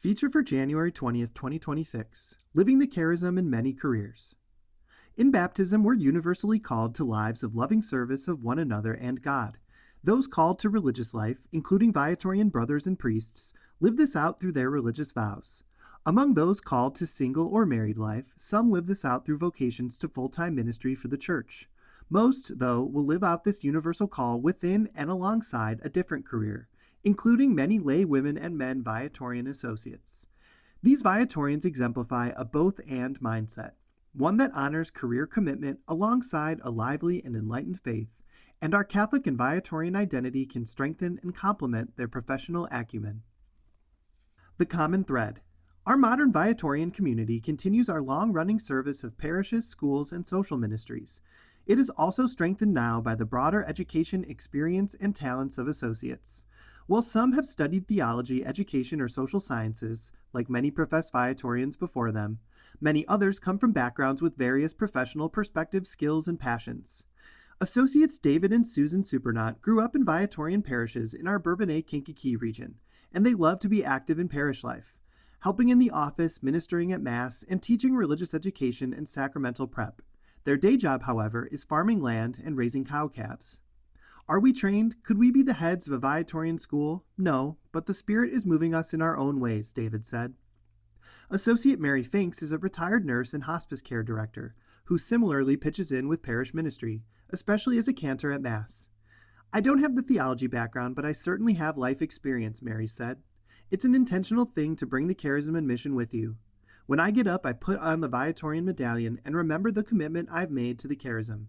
Feature for January 20th, 2026, Living the Charism in Many Careers. In baptism, we're universally called to lives of loving service of one another and God. Those called to religious life, including Viatorian brothers and priests, live this out through their religious vows. Among those called to single or married life, some live this out through vocations to full-time ministry for the church. Most, though, will live out this universal call within and alongside a different career, including many lay women and men Viatorian associates. These Viatorians exemplify a both-and mindset, one that honors career commitment alongside a lively and enlightened faith, and our Catholic and Viatorian identity can strengthen and complement their professional acumen. The common thread. Our modern Viatorian community continues our long-running service of parishes, schools, and social ministries. It is also strengthened now by the broader education, experience, and talents of associates. While some have studied theology, education, or social sciences, like many professed Viatorians before them, many others come from backgrounds with various professional perspectives, skills, and passions. Associates David and Susan Supernaut grew up in Viatorian parishes in our Bourbonnais-Kankakee region, and they love to be active in parish life, helping in the office, ministering at Mass, and teaching religious education and sacramental prep. Their day job, however, is farming land and raising cow calves. Are we trained? Could we be the heads of a Viatorian school? No, but the Spirit is moving us in our own ways, David said. Associate Mary Finks is a retired nurse and hospice care director, who similarly pitches in with parish ministry, especially as a cantor at Mass. I don't have the theology background, but I certainly have life experience, Mary said. It's an intentional thing to bring the charism and mission with you. When I get up, I put on the Viatorian medallion and remember the commitment I've made to the charism.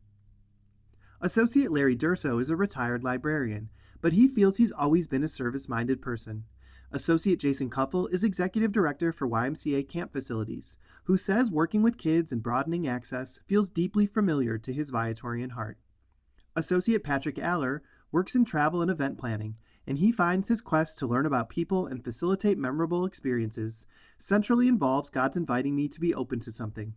Associate Larry Durso is a retired librarian, but he feels he's always been a service-minded person. Associate Jason Kuffel is Executive Director for YMCA Camp Facilities, who says working with kids and broadening access feels deeply familiar to his Viatorian heart. Associate Patrick Aller works in travel and event planning, and he finds his quest to learn about people and facilitate memorable experiences centrally involves God's inviting me to be open to something.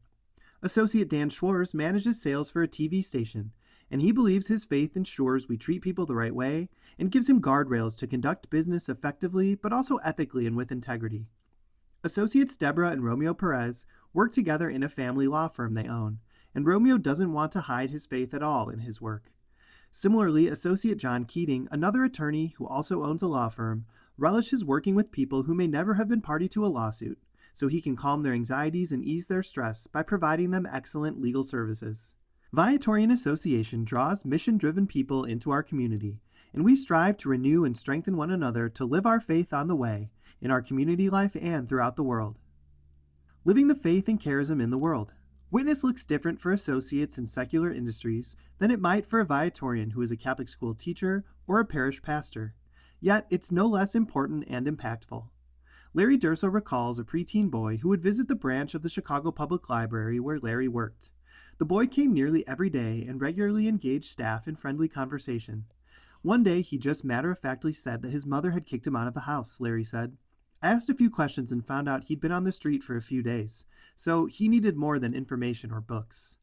Associate Dan Schwartz manages sales for a TV station, and he believes his faith ensures we treat people the right way and gives him guardrails to conduct business effectively but also ethically and with integrity. Associates Deborah and Romeo Perez work together in a family law firm they own, and Romeo doesn't want to hide his faith at all in his work. Similarly, Associate John Keating, another attorney who also owns a law firm, relishes working with people who may never have been party to a lawsuit, so he can calm their anxieties and ease their stress by providing them excellent legal services. Viatorian Association draws mission-driven people into our community, and we strive to renew and strengthen one another to live our faith on the way, in our community life and throughout the world. Living the faith and charism in the world. Witness looks different for associates in secular industries than it might for a Viatorian who is a Catholic school teacher or a parish pastor. Yet, it's no less important and impactful. Larry Durso recalls a preteen boy who would visit the branch of the Chicago Public Library where Larry worked. The boy came nearly every day and regularly engaged staff in friendly conversation. One day, he just matter-of-factly said that his mother had kicked him out of the house, Larry said. I asked a few questions and found out he'd been on the street for a few days, so he needed more than information or books.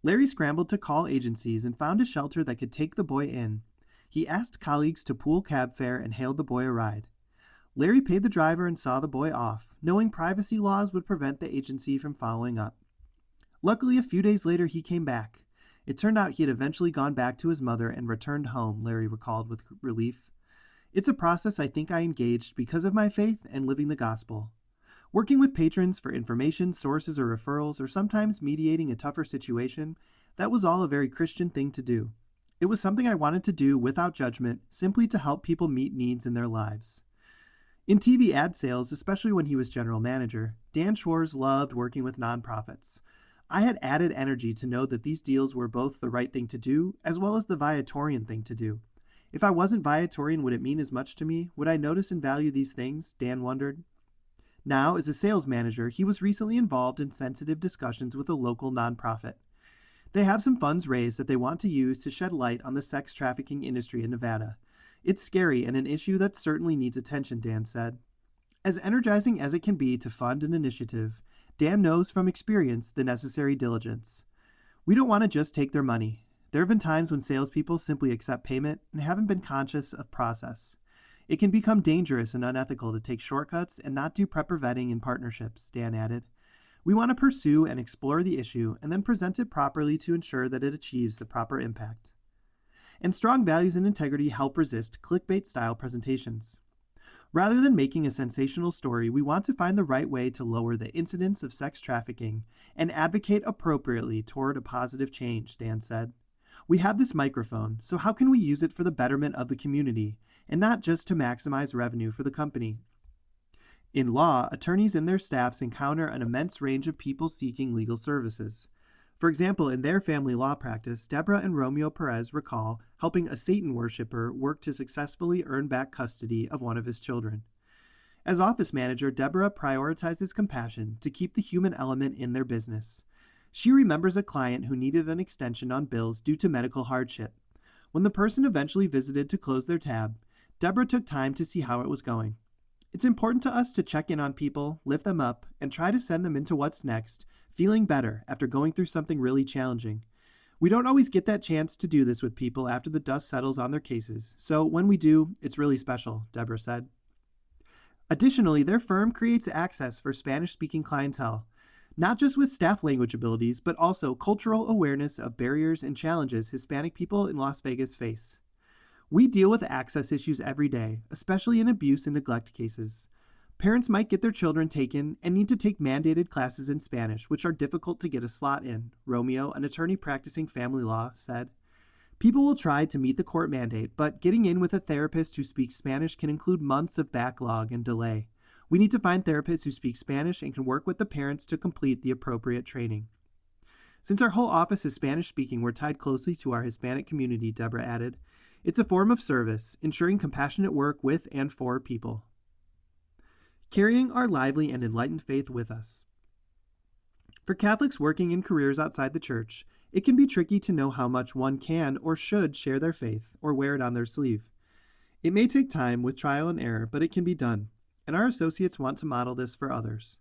Larry scrambled to call agencies and found a shelter that could take the boy in. He asked colleagues to pool cab fare and hailed the boy a ride. Larry paid the driver and saw the boy off, knowing privacy laws would prevent the agency from following up. Luckily, a few days later, he came back. It turned out he had eventually gone back to his mother and returned home, Larry recalled with relief. It's a process I think I engaged because of my faith and living the gospel. Working with patrons for information, sources, or referrals, or sometimes mediating a tougher situation, that was all a very Christian thing to do. It was something I wanted to do without judgment, simply to help people meet needs in their lives. In TV ad sales, especially when he was general manager, Dan Schwartz loved working with nonprofits. I had added energy to know that these deals were both the right thing to do, as well as the Viatorian thing to do. If I wasn't Viatorian, would it mean as much to me? Would I notice and value these things? Dan wondered. Now, as a sales manager, he was recently involved in sensitive discussions with a local nonprofit. They have some funds raised that they want to use to shed light on the sex trafficking industry in Nevada. It's scary and an issue that certainly needs attention, Dan said. As energizing as it can be to fund an initiative, Dan knows from experience the necessary diligence. We don't want to just take their money. There have been times when salespeople simply accept payment and haven't been conscious of process. It can become dangerous and unethical to take shortcuts and not do proper vetting in partnerships, Dan added. We want to pursue and explore the issue and then present it properly to ensure that it achieves the proper impact. And strong values and integrity help resist clickbait-style presentations. Rather than making a sensational story, we want to find the right way to lower the incidence of sex trafficking and advocate appropriately toward a positive change, Dan said. We have this microphone, so how can we use it for the betterment of the community and not just to maximize revenue for the company? In law, attorneys and their staffs encounter an immense range of people seeking legal services. For example, in their family law practice, Deborah and Romeo Perez recall helping a Satan worshiper work to successfully earn back custody of one of his children. As office manager, Deborah prioritizes compassion to keep the human element in their business. She remembers a client who needed an extension on bills due to medical hardship. When the person eventually visited to close their tab, Deborah took time to see how it was going. It's important to us to check in on people, lift them up, and try to send them into what's next, feeling better after going through something really challenging. We don't always get that chance to do this with people after the dust settles on their cases, so when we do, it's really special, Deborah said. Additionally, their firm creates access for Spanish-speaking clientele, not just with staff language abilities, but also cultural awareness of barriers and challenges Hispanic people in Las Vegas face. We deal with access issues every day, especially in abuse and neglect cases. Parents might get their children taken and need to take mandated classes in Spanish, which are difficult to get a slot in, Romeo, an attorney practicing family law, said. People will try to meet the court mandate, but getting in with a therapist who speaks Spanish can include months of backlog and delay. We need to find therapists who speak Spanish and can work with the parents to complete the appropriate training. Since our whole office is Spanish-speaking, we're tied closely to our Hispanic community, Deborah added. It's a form of service, ensuring compassionate work with and for people. Carrying our lively and enlightened faith with us. For Catholics working in careers outside the church, it can be tricky to know how much one can or should share their faith or wear it on their sleeve. It may take time with trial and error, but it can be done, and our associates want to model this for others.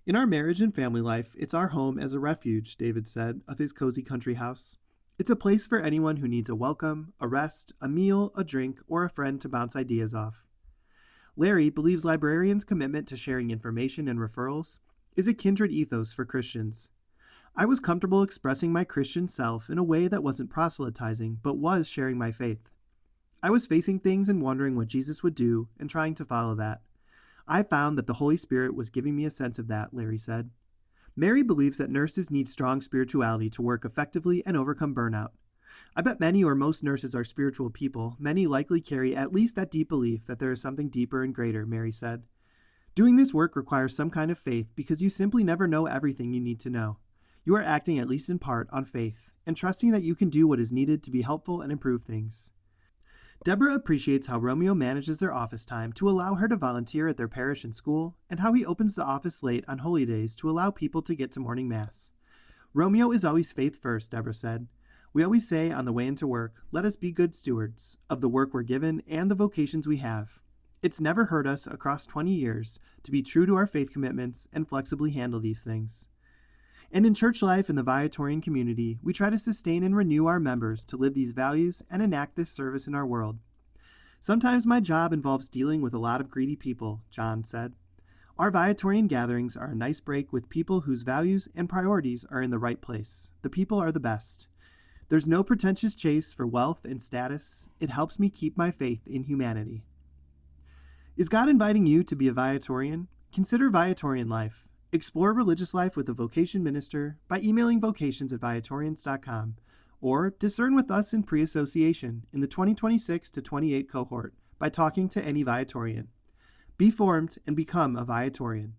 In our marriage and family life, it's our home as a refuge, David said of his cozy country house. It's a place for anyone who needs a welcome, a rest, a meal, a drink, or a friend to bounce ideas off. Larry believes librarians' commitment to sharing information and referrals is a kindred ethos for Christians. I was comfortable expressing my Christian self in a way that wasn't proselytizing, but was sharing my faith. I was facing things and wondering what Jesus would do and trying to follow that. I found that the Holy Spirit was giving me a sense of that, Larry said. Mary believes that nurses need strong spirituality to work effectively and overcome burnout. I bet many or most nurses are spiritual people. Many likely carry at least that deep belief that there is something deeper and greater, Mary said. Doing this work requires some kind of faith because you simply never know everything you need to know. You are acting, at least in part, on faith and trusting that you can do what is needed to be helpful and improve things. Deborah appreciates how Romeo manages their office time to allow her to volunteer at their parish and school, and how he opens the office late on holy days to allow people to get to morning mass. Romeo is always faith first, Deborah said. We always say on the way into work, let us be good stewards of the work we're given and the vocations we have. It's never hurt us across 20 years to be true to our faith commitments and flexibly handle these things. And in church life in the Viatorian community, we try to sustain and renew our members to live these values and enact this service in our world. Sometimes my job involves dealing with a lot of greedy people, John said. Our Viatorian gatherings are a nice break with people whose values and priorities are in the right place. The people are the best. There's no pretentious chase for wealth and status. It helps me keep my faith in humanity. Is God inviting you to be a Viatorian? Consider Viatorian life. Explore religious life with a vocation minister by emailing vocations@viatorians.com, or discern with us in pre-association in the 2026 to 28 cohort by talking to any Viatorian. Be formed and become a Viatorian.